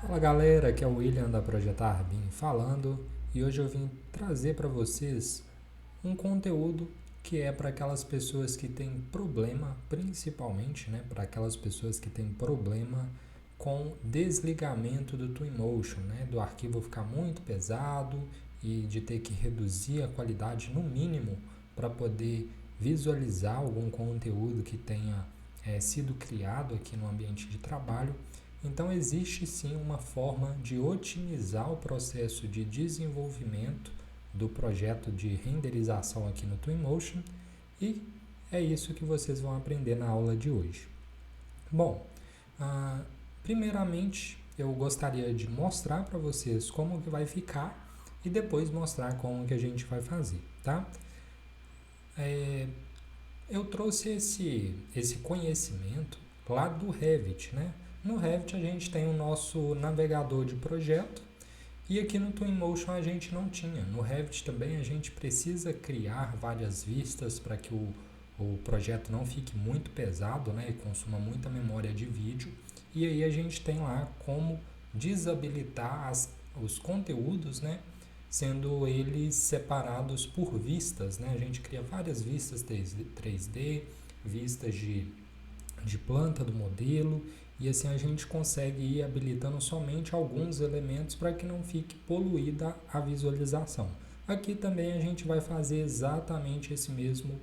Fala galera, aqui é o William da Projetar BIM falando e hoje eu vim trazer para vocês um conteúdo que é para aquelas pessoas que têm problema, principalmente, para aquelas pessoas que têm problema com desligamento do Twinmotion, do arquivo ficar muito pesado e de ter que reduzir a qualidade no mínimo para poder visualizar algum conteúdo que tenha sido criado aqui no ambiente de trabalho. Então, existe sim uma forma de otimizar o processo de desenvolvimento do projeto de renderização aqui no Twinmotion e é isso que vocês vão aprender na aula de hoje. Bom, primeiramente eu gostaria de mostrar para vocês como que vai ficar e depois mostrar como que a gente vai fazer, tá? Eu trouxe esse conhecimento lá do Revit, No Revit a gente tem o nosso navegador de projeto e aqui no Twinmotion a gente não tinha. No Revit também a gente precisa criar várias vistas para que o projeto não fique muito pesado, e consuma muita memória de vídeo. E aí a gente tem lá como desabilitar os conteúdos, sendo eles separados por vistas, A gente cria várias vistas 3D, vistas de planta do modelo, e assim a gente consegue ir habilitando somente alguns elementos para que não fique poluída a visualização. Aqui também a gente vai fazer exatamente esse mesmo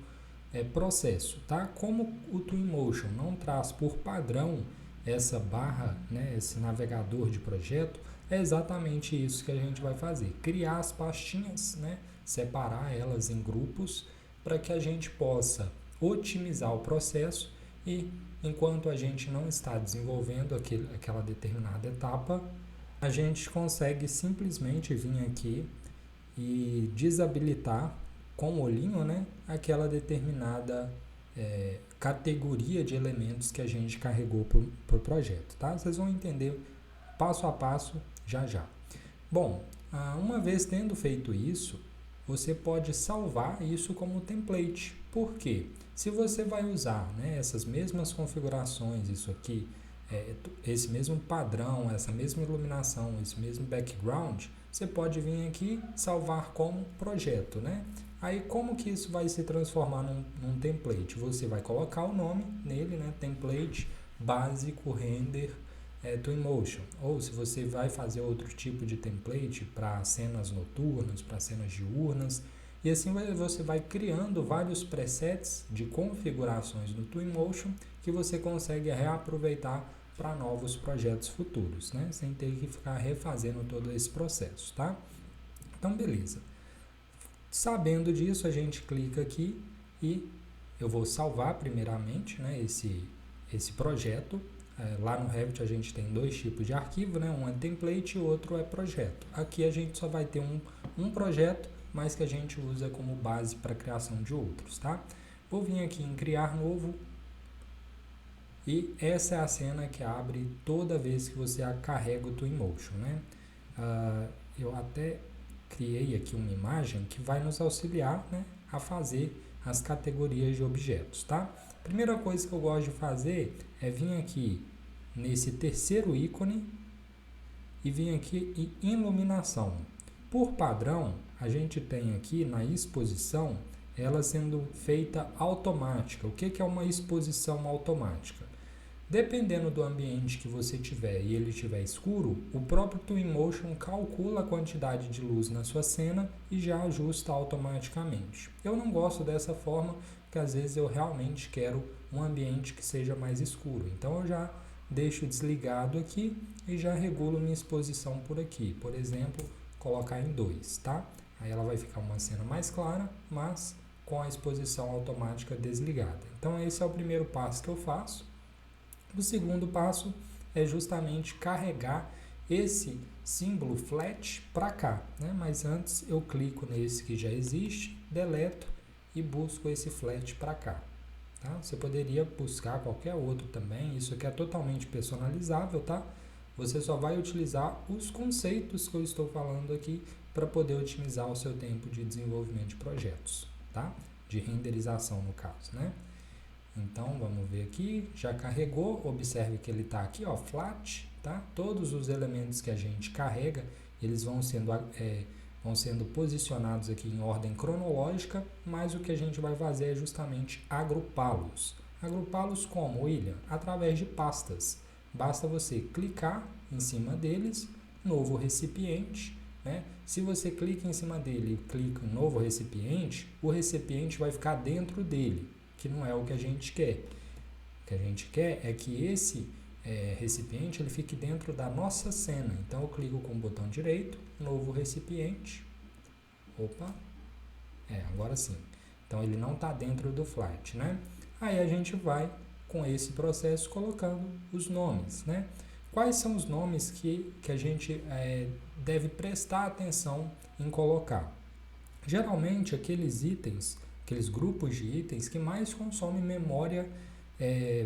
processo, tá? Como o Twinmotion não traz por padrão essa barra, esse navegador de projeto, é exatamente isso que a gente vai fazer. Criar as pastinhas, separar elas em grupos para que a gente possa otimizar o processo e enquanto a gente não está desenvolvendo aquela determinada etapa, a gente consegue simplesmente vir aqui e desabilitar com o olhinho, aquela determinada categoria de elementos que a gente carregou para o projeto, tá? Vocês vão entender passo a passo já já. Bom, uma vez tendo feito isso, você pode salvar isso como template. Por quê? Se você vai usar essas mesmas configurações, isso aqui, esse mesmo padrão, essa mesma iluminação, esse mesmo background, você pode vir aqui salvar como projeto, Aí como que isso vai se transformar num template? Você vai colocar o nome nele, template básico render Twinmotion. Ou se você vai fazer outro tipo de template para cenas noturnas, para cenas diurnas, e assim você vai criando vários presets de configurações do Twinmotion que você consegue reaproveitar para novos projetos futuros, sem ter que ficar refazendo todo esse processo, tá? Então, beleza. Sabendo disso, a gente clica aqui e eu vou salvar primeiramente esse projeto. Lá no Revit a gente tem dois tipos de arquivo, um é template e o outro é projeto. Aqui a gente só vai ter um projeto, mas que a gente usa como base para a criação de outros, tá? Vou vir aqui em criar novo e essa é a cena que abre toda vez que você carrega o Twinmotion, eu até criei aqui uma imagem que vai nos auxiliar a fazer as categorias de objetos, tá? Primeira coisa que eu gosto de fazer é vir aqui nesse terceiro ícone e vir aqui em iluminação. Por padrão, a gente tem aqui na exposição ela sendo feita automática. O que é uma exposição automática? Dependendo do ambiente que você tiver e ele estiver escuro, o próprio Twinmotion calcula a quantidade de luz na sua cena e já ajusta automaticamente. Eu não gosto dessa forma, porque às vezes eu realmente quero um ambiente que seja mais escuro. Então eu já deixo desligado aqui e já regulo minha exposição por aqui. Por exemplo, colocar em 2, tá? Aí ela vai ficar uma cena mais clara, mas com a exposição automática desligada. Então esse é o primeiro passo que eu faço. O segundo passo é justamente carregar esse símbolo flat para cá, Mas antes eu clico nesse que já existe, deleto e busco esse flat para cá, tá? Você poderia buscar qualquer outro também, isso aqui é totalmente personalizável, tá? Você só vai utilizar os conceitos que eu estou falando aqui para poder otimizar o seu tempo de desenvolvimento de projetos, tá? De renderização no caso, Então, vamos ver aqui, já carregou, observe que ele está aqui, flat, tá? Todos os elementos que a gente carrega, eles vão sendo posicionados aqui em ordem cronológica, mas o que a gente vai fazer é justamente agrupá-los. Agrupá-los como, William? Através de pastas. Basta você clicar em cima deles, novo recipiente, né? Se você clica em cima dele e clica em novo recipiente, o recipiente vai ficar dentro dele, que não é o que a gente quer. O que a gente quer é que esse recipiente ele fique dentro da nossa cena. Então eu clico com o botão direito, novo recipiente. Opa, agora sim. Então ele não está dentro do Flight, né? Aí a gente vai com esse processo colocando os nomes, né? Quais são os nomes que a gente deve prestar atenção em colocar? Geralmente aqueles itens, aqueles grupos de itens que mais consomem memória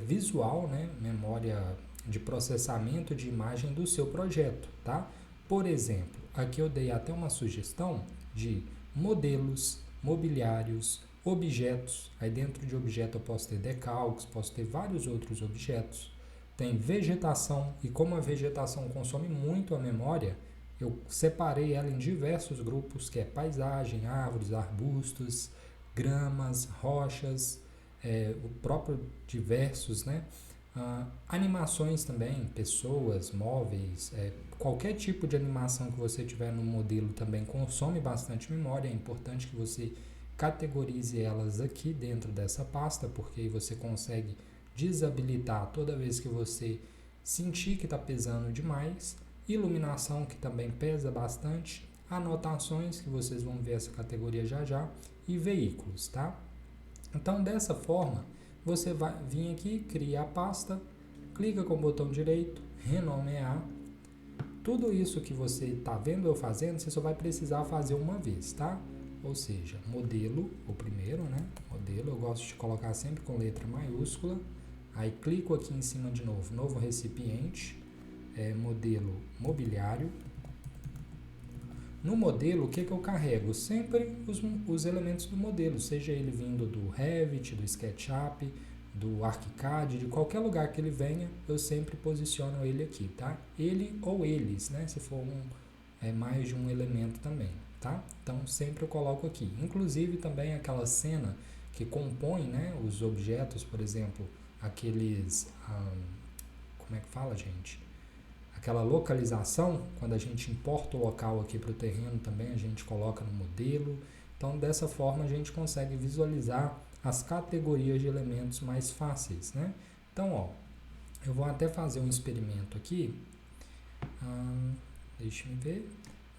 visual, né? Memória de processamento de imagem do seu projeto, tá? Por exemplo, aqui eu dei até uma sugestão de modelos, mobiliários, objetos. Aí dentro de objeto eu posso ter decalques, posso ter vários outros objetos. Tem vegetação, e como a vegetação consome muito a memória, eu separei ela em diversos grupos, que é paisagem, árvores, arbustos, gramas, rochas, o próprio diversos, né? Animações também, pessoas, móveis, qualquer tipo de animação que você tiver no modelo também consome bastante memória. É importante que você categorize elas aqui dentro dessa pasta, porque aí você consegue desabilitar toda vez que você sentir que está pesando demais. Iluminação, que também pesa bastante. Anotações, que vocês vão ver essa categoria já já. E veículos, tá? Então, dessa forma, você vai vir aqui, cria a pasta, clica com o botão direito, renomear. Tudo isso que você está vendo eu fazendo, você só vai precisar fazer uma vez, tá? Ou seja, modelo, o primeiro, né? Modelo, eu gosto de colocar sempre com letra maiúscula. Aí clico aqui em cima de novo, novo recipiente, modelo mobiliário. No modelo, o que eu carrego? Sempre os elementos do modelo, seja ele vindo do Revit, do SketchUp, do ArchiCAD, de qualquer lugar que ele venha, eu sempre posiciono ele aqui, tá? Ele ou eles, né? Se for mais de um elemento também, tá? Então, sempre eu coloco aqui. Inclusive, também aquela cena que compõe, né, os objetos, por exemplo, aqueles... como é que fala, gente? Aquela localização, quando a gente importa o local aqui para o terreno também, a gente coloca no modelo. Então, dessa forma, a gente consegue visualizar as categorias de elementos mais fáceis, né? Então, ó, eu vou até fazer um experimento aqui. Deixa eu ver.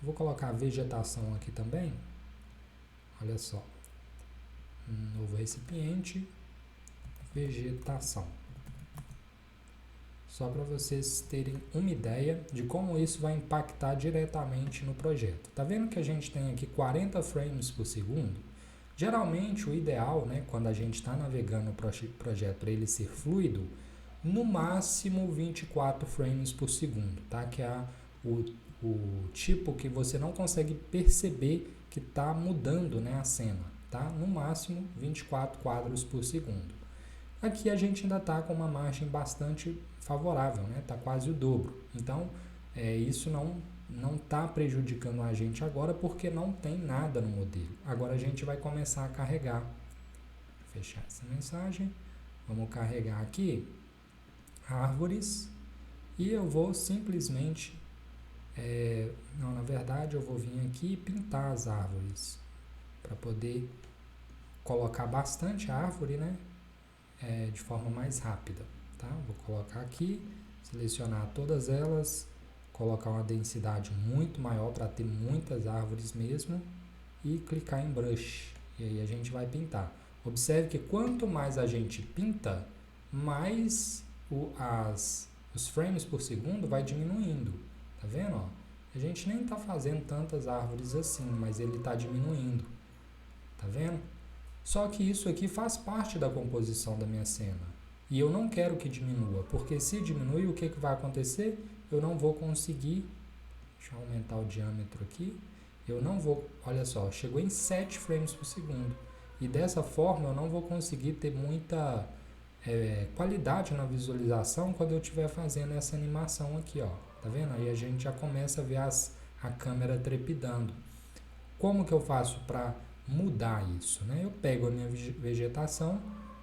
Vou colocar a vegetação aqui também. Olha só. Novo recipiente, vegetação. Só para vocês terem uma ideia de como isso vai impactar diretamente no projeto. Tá vendo que a gente tem aqui 40 frames por segundo? Geralmente o ideal, né, quando a gente está navegando o projeto para ele ser fluido, no máximo 24 frames por segundo, tá? Que é o tipo que você não consegue perceber que está mudando, né, a cena, tá? No máximo 24 quadros por segundo. Aqui a gente ainda está com uma margem bastante favorável, né? Está quase o dobro. Então, isso não está prejudicando a gente agora porque não tem nada no modelo. Agora a gente vai começar a carregar. Vou fechar essa mensagem. Vamos carregar aqui árvores e eu vou simplesmente... na verdade eu vou vir aqui e pintar as árvores para poder colocar bastante árvore, né? De forma mais rápida, tá? Vou colocar aqui, selecionar todas elas, colocar uma densidade muito maior para ter muitas árvores mesmo e clicar em brush, e aí a gente vai pintar. Observe que quanto mais a gente pinta, mais os frames por segundo vai diminuindo, tá vendo? Ó? A gente nem está fazendo tantas árvores assim, mas ele está diminuindo, tá vendo? Só que isso aqui faz parte da composição da minha cena. E eu não quero que diminua, porque se diminuir, o que vai acontecer? Eu não vou conseguir... Deixa eu aumentar o diâmetro aqui. Eu não vou... Olha só, chegou em 7 frames por segundo. E dessa forma eu não vou conseguir ter muita qualidade na visualização quando eu estiver fazendo essa animação aqui, ó. Tá vendo? Aí a gente já começa a ver a câmera trepidando. Como que eu faço para mudar isso, né? Eu pego a minha vegetação,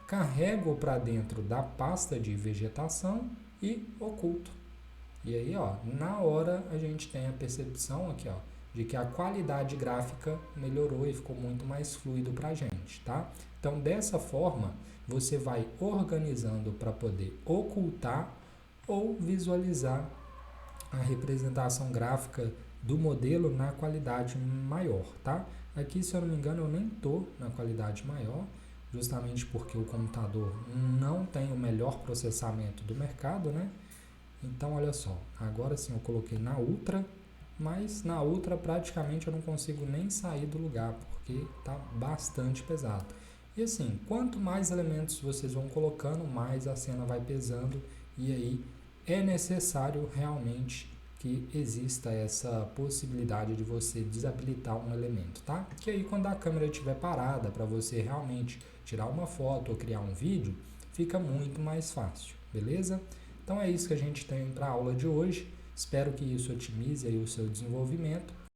carrego para dentro da pasta de vegetação e oculto. E aí, ó, na hora a gente tem a percepção aqui, ó, de que a qualidade gráfica melhorou e ficou muito mais fluido para a gente, tá? Então, dessa forma, você vai organizando para poder ocultar ou visualizar a representação gráfica do modelo na qualidade maior, tá? Aqui, se eu não me engano, eu nem estou na qualidade maior, justamente porque o computador não tem o melhor processamento do mercado, né? Então, olha só, agora sim eu coloquei na Ultra, mas na Ultra praticamente eu não consigo nem sair do lugar, porque está bastante pesado. E assim, quanto mais elementos vocês vão colocando, mais a cena vai pesando, e aí é necessário realmente que exista essa possibilidade de você desabilitar um elemento, tá? Que aí quando a câmera estiver parada para você realmente tirar uma foto ou criar um vídeo, fica muito mais fácil, beleza? Então é isso que a gente tem para a aula de hoje. Espero que isso otimize aí o seu desenvolvimento.